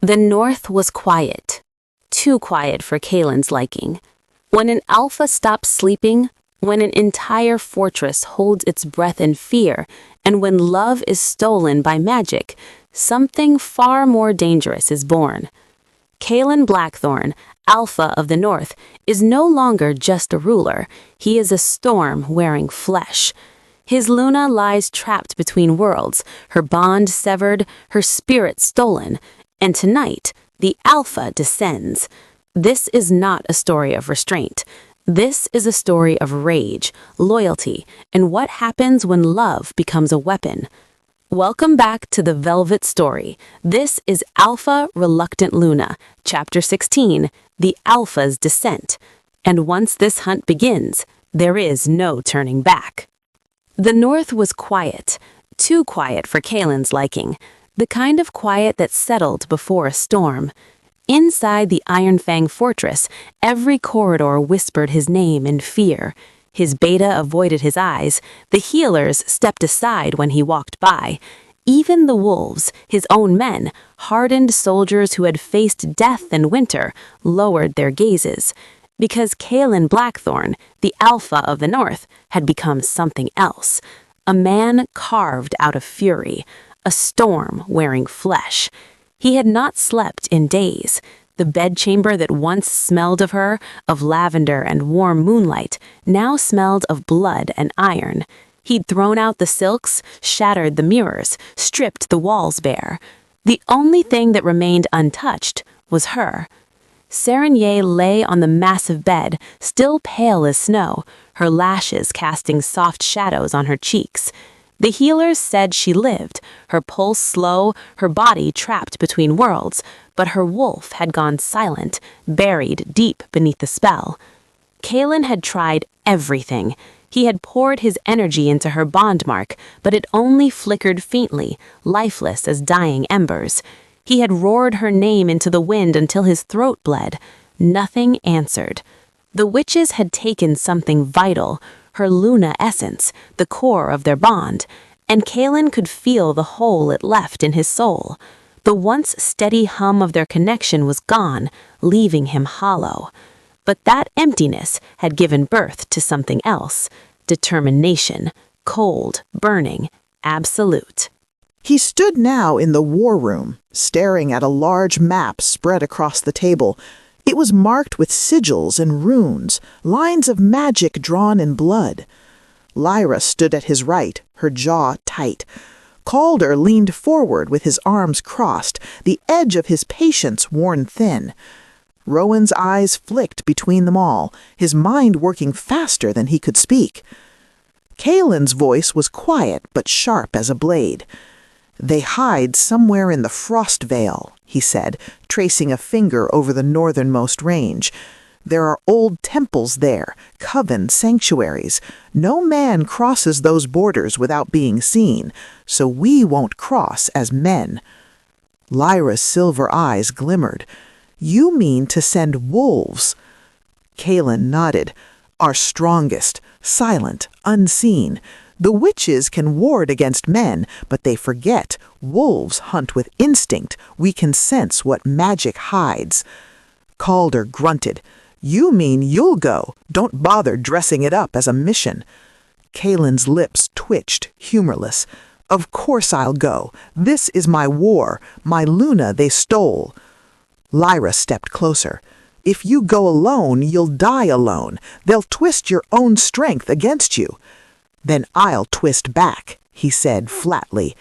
The north was quiet. Too quiet for Kaelen's liking. When an alpha stops sleeping, when an entire fortress holds its breath in fear, and when love is stolen by magic, something far more dangerous is born. Kaelen Blackthorn, Alpha of the North, is no longer just a ruler. He is a storm wearing flesh. His Luna lies trapped between worlds, her bond severed, her spirit stolen. And tonight, the Alpha descends. This is not a story of restraint. This is a story of rage, loyalty, and what happens when love becomes a weapon. Welcome back to the Velvet Story. This is Alpha Reluctant Luna, Chapter 16, The Alpha's Descent. And once this hunt begins, there is no turning back. The north was quiet, too quiet for Kaelen's liking, the kind of quiet that settled before a storm. Inside the Iron Fang fortress, every corridor whispered his name in fear. His beta avoided his eyes. The healers stepped aside when he walked by. Even the wolves, his own men, hardened soldiers who had faced death and winter, lowered their gazes. Because Kaelen Blackthorn, the Alpha of the North, had become something else. A man carved out of fury, a storm wearing flesh. He had not slept in days. The bedchamber that once smelled of her, of lavender and warm moonlight, now smelled of blood and iron. He'd thrown out the silks, shattered the mirrors, stripped the walls bare. The only thing that remained untouched was her. Serenya lay on the massive bed, still pale as snow, her lashes casting soft shadows on her cheeks. The healers said she lived, her pulse slow, her body trapped between worlds, but her wolf had gone silent, buried deep beneath the spell. Kaelen had tried everything. He had poured his energy into her bond mark, but it only flickered faintly, lifeless as dying embers. He had roared her name into the wind until his throat bled. Nothing answered. The witches had taken something vital, her Luna essence, the core of their bond, and Kaelen could feel the hole it left in his soul. The once steady hum of their connection was gone, leaving him hollow. But that emptiness had given birth to something else. Determination, cold, burning, absolute. He stood now in the war room, staring at a large map spread across the table. It was marked with sigils and runes, lines of magic drawn in blood. Lyra stood at his right, her jaw tight. Calder leaned forward with his arms crossed, the edge of his patience worn thin. Rowan's eyes flicked between them all, his mind working faster than he could speak. Kaelen's voice was quiet but sharp as a blade. "They hide somewhere in the Frost Vale," he said, tracing a finger over the northernmost range. "There are old temples there, coven sanctuaries. No man crosses those borders without being seen, so we won't cross as men." Lyra's silver eyes glimmered. "You mean to send wolves?" Kaelen nodded. "Our strongest, silent, unseen. The witches can ward against men, but they forget. Wolves hunt with instinct. We can sense what magic hides." Calder grunted. "You mean you'll go? Don't bother dressing it up as a mission." Kaelen's lips twitched, humorless. "Of course I'll go. This is my war, my Luna they stole." Lyra stepped closer. "If you go alone, you'll die alone. They'll twist your own strength against you." "Then I'll twist back," he said flatly.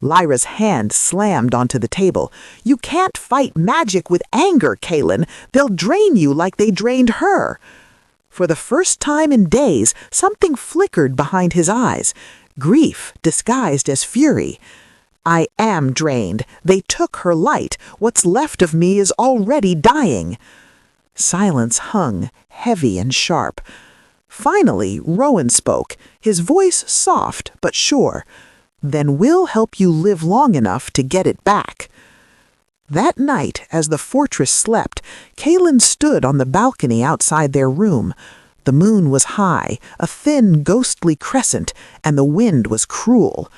Lyra's hand slammed onto the table. "You can't fight magic with anger, Kaelen. They'll drain you like they drained her." For the first time in days, something flickered behind his eyes. Grief disguised as fury. "I am drained. They took her light. What's left of me is already dying." Silence hung, heavy and sharp. Finally, Rowan spoke, his voice soft but sure. "Then we'll help you live long enough to get it back." That night, as the fortress slept, Kaelen stood on the balcony outside their room. The moon was high, a thin, ghostly crescent, and the wind was cruel.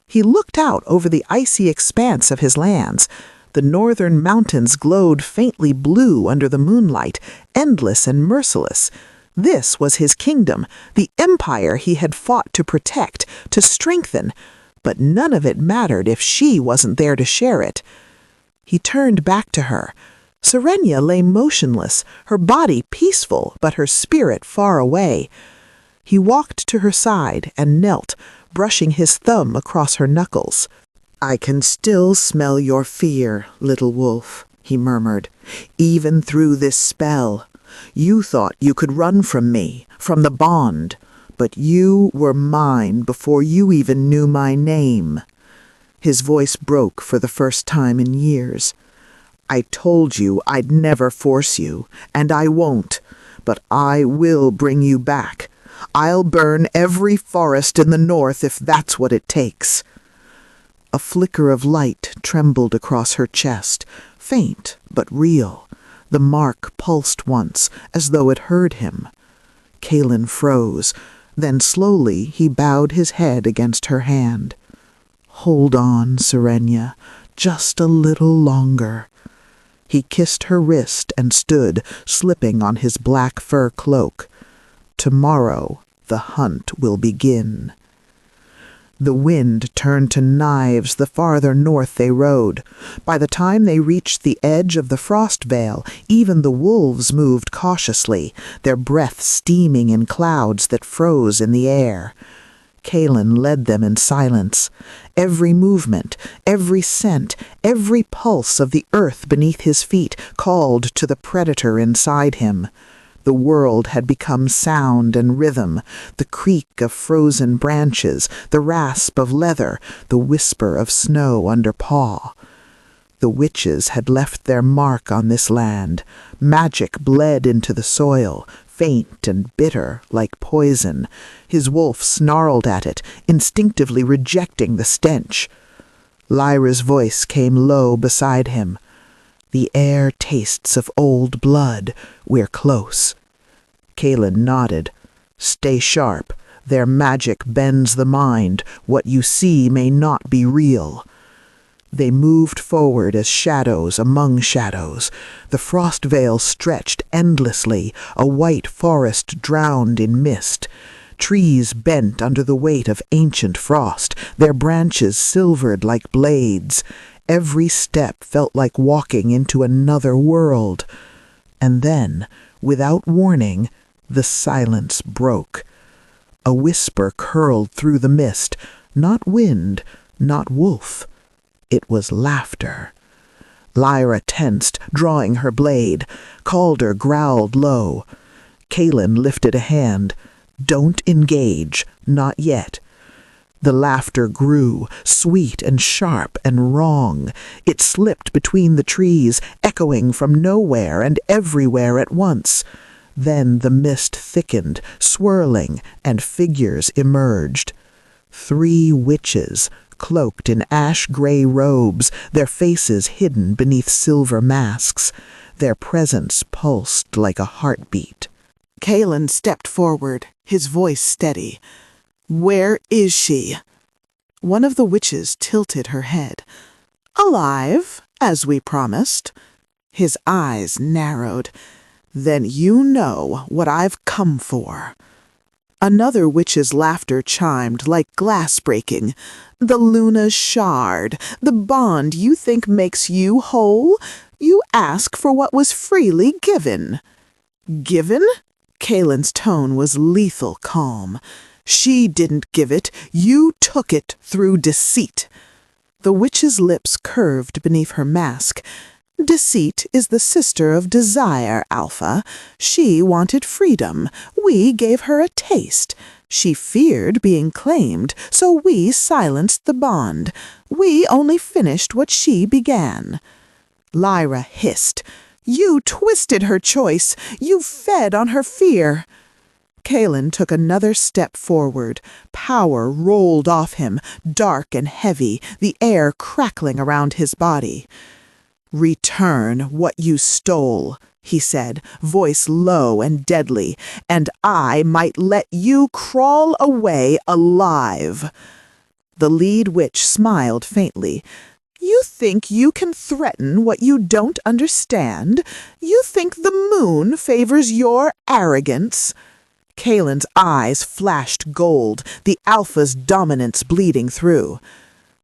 He looked out over the icy expanse of his lands. The northern mountains glowed faintly blue under the moonlight, endless and merciless. This was his kingdom, the empire he had fought to protect, to strengthen. But none of it mattered if she wasn't there to share it. He turned back to her. Serenya lay motionless, her body peaceful, but her spirit far away. He walked to her side and knelt, brushing his thumb across her knuckles. "I can still smell your fear, little wolf," he murmured, "even through this spell. You thought you could run from me, from the bond, but you were mine before you even knew my name." His voice broke for the first time in years. "I told you I'd never force you, and I won't, but I will bring you back. I'll burn every forest in the north if that's what it takes." A flicker of light trembled across her chest, faint but real. The mark pulsed once, as though it heard him. Kaelen froze. Then slowly he bowed his head against her hand. "Hold on, Serenya, just a little longer." He kissed her wrist and stood, slipping on his black fur cloak. "Tomorrow the hunt will begin." The wind turned to knives the farther north they rode. By the time they reached the edge of the frost veil, even the wolves moved cautiously, their breath steaming in clouds that froze in the air. Kaelen led them in silence. Every movement, every scent, every pulse of the earth beneath his feet called to the predator inside him. The world had become sound and rhythm, the creak of frozen branches, the rasp of leather, the whisper of snow under paw. The witches had left their mark on this land. Magic bled into the soil, faint and bitter like poison. His wolf snarled at it, instinctively rejecting the stench. Lyra's voice came low beside him. "The air tastes of old blood. We're close." Kaelen nodded. "Stay sharp. Their magic bends the mind. What you see may not be real." They moved forward as shadows among shadows. The frost veil stretched endlessly, a white forest drowned in mist. Trees bent under the weight of ancient frost, their branches silvered like blades. Every step felt like walking into another world. And then, without warning, the silence broke. A whisper curled through the mist, not wind, not wolf. It was laughter. Lyra tensed, drawing her blade. Calder growled low. Kaelen lifted a hand. "Don't engage, not yet." The laughter grew, sweet and sharp and wrong. It slipped between the trees, echoing from nowhere and everywhere at once. Then the mist thickened, swirling, and figures emerged. 3 witches, cloaked in ash-gray robes, their faces hidden beneath silver masks. Their presence pulsed like a heartbeat. Kaelen stepped forward, his voice steady. "Where is she?" One of the witches tilted her head. "Alive, as we promised." His eyes narrowed. "Then you know what I've come for." Another witch's laughter chimed like glass breaking. "The Luna's shard, the bond you think makes you whole? You ask for what was freely given." "Given?" Kaelen's tone was lethal calm. "She didn't give it. You took it through deceit." The witch's lips curved beneath her mask. "Deceit is the sister of desire, Alpha. She wanted freedom. We gave her a taste. She feared being claimed, so we silenced the bond. We only finished what she began." Lyra hissed. "You twisted her choice. You fed on her fear." Kaelen took another step forward. Power rolled off him, dark and heavy, the air crackling around his body. "Return what you stole," he said, voice low and deadly, "and I might let you crawl away alive." The lead witch smiled faintly. You think you can threaten what you don't understand? You think the moon favors your arrogance?" Kaelen's eyes flashed gold, the alpha's dominance bleeding through.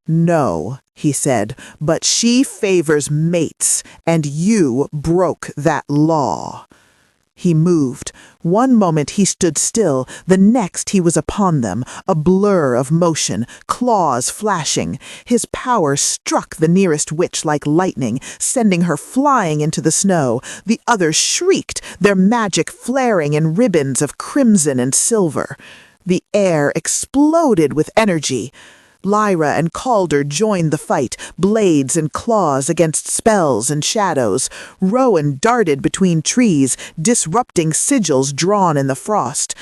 "No," he said, "but she favors mates, and you broke that law." He moved. One moment he stood still, the next he was upon them, a blur of motion, claws flashing. His power struck the nearest witch like lightning, sending her flying into the snow. The others shrieked, their magic flaring in ribbons of crimson and silver. The air exploded with energy. Lyra and Calder joined the fight, blades and claws against spells and shadows. Rowan darted between trees, disrupting sigils drawn in the frost.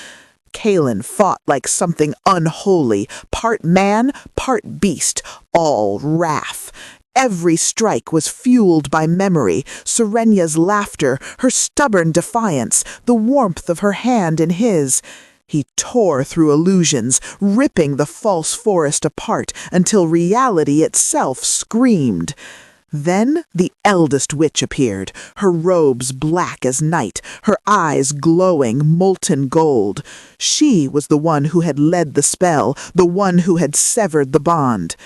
Kaelen fought like something unholy, part man, part beast, all wrath. Every strike was fueled by memory, Serenya's laughter, her stubborn defiance, the warmth of her hand in his. He tore through illusions, ripping the false forest apart until reality itself screamed. Then the eldest witch appeared, her robes black as night, her eyes glowing molten gold. She was the one who had led the spell, the one who had severed the bond.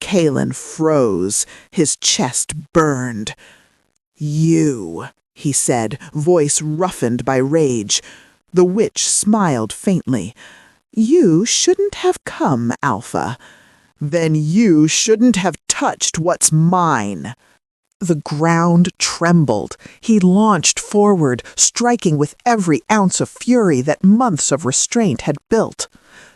Kaelen froze, his chest burned. "You," he said, voice roughened by rage. The witch smiled faintly. "You shouldn't have come, Alpha. Then you shouldn't have touched what's mine." The ground trembled. He launched forward, striking with every ounce of fury that months of restraint had built.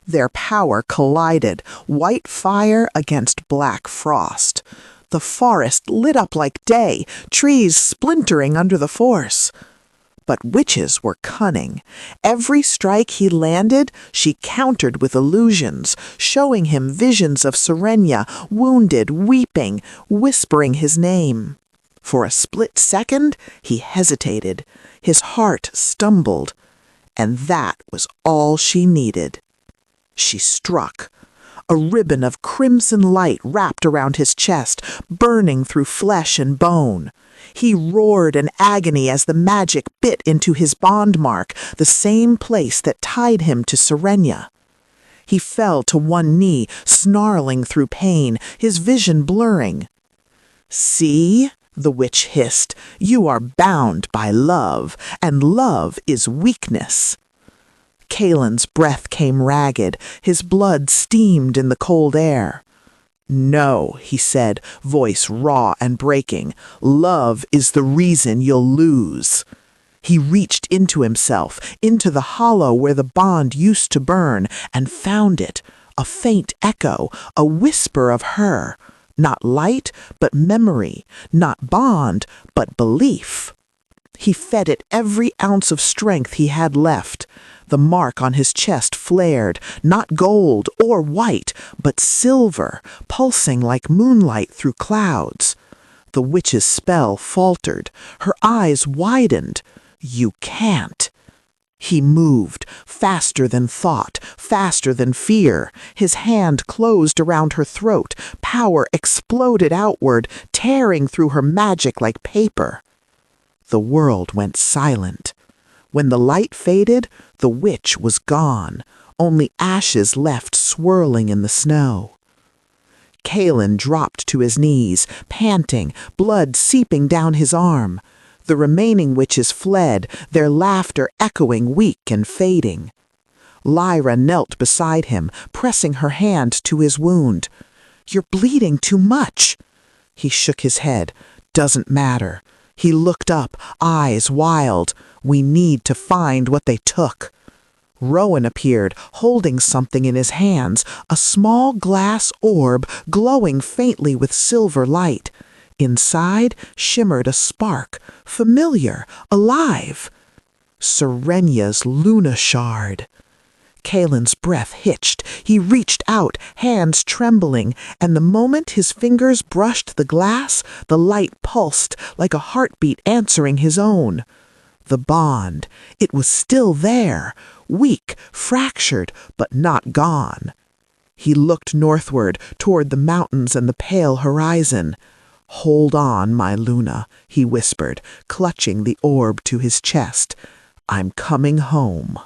Their power collided, white fire against black frost. The forest lit up like day, trees splintering under the force. But witches were cunning. Every strike he landed, she countered with illusions, showing him visions of Serenya, wounded, weeping, whispering his name. For a split second, he hesitated. His heart stumbled. And that was all she needed. She struck. A ribbon of crimson light wrapped around his chest, burning through flesh and bone. He roared in agony as the magic bit into his bond mark, the same place that tied him to Serenya. He fell to one knee, snarling through pain, his vision blurring. "See?" the witch hissed. "You are bound by love, and love is weakness." Kaelen's breath came ragged, his blood steamed in the cold air. "No," he said, voice raw and breaking. "Love is the reason you'll lose." He reached into himself, into the hollow where the bond used to burn, and found it, a faint echo, a whisper of her. Not light, but memory, not bond, but belief. He fed it every ounce of strength he had left. The mark on his chest flared, not gold or white, but silver, pulsing like moonlight through clouds. The witch's spell faltered. Her eyes widened. "You can't." He moved, faster than thought, faster than fear. His hand closed around her throat. Power exploded outward, tearing through her magic like paper. The world went silent. When the light faded, the witch was gone, only ashes left swirling in the snow. Kaelen dropped to his knees, panting, blood seeping down his arm. The remaining witches fled, their laughter echoing weak and fading. Lyra knelt beside him, pressing her hand to his wound. "You're bleeding too much." He shook his head. "Doesn't matter." He looked up, eyes wild. "We need to find what they took." Rowan appeared, holding something in his hands, a small glass orb glowing faintly with silver light. Inside shimmered a spark, familiar, alive. Serenya's Luna Shard. Kaelen's breath hitched. He reached out, hands trembling, and the moment his fingers brushed the glass, the light pulsed like a heartbeat answering his own. The bond, it was still there, weak, fractured, but not gone. He looked northward, toward the mountains and the pale horizon. "Hold on, my Luna," he whispered, clutching the orb to his chest. "I'm coming home."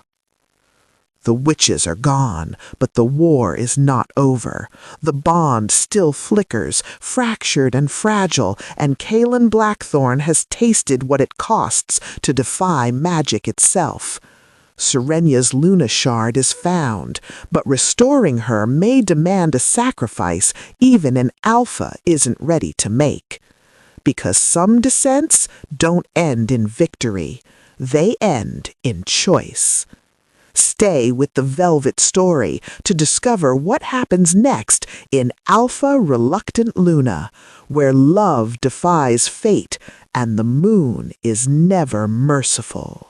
The witches are gone, but the war is not over. The bond still flickers, fractured and fragile, and Kaelen Blackthorn has tasted what it costs to defy magic itself. Serenya's Luna shard is found, but restoring her may demand a sacrifice even an alpha isn't ready to make. Because some descents don't end in victory. They end in choice. Stay with the Velvet Story to discover what happens next in Alpha Reluctant Luna, where love defies fate and the moon is never merciful.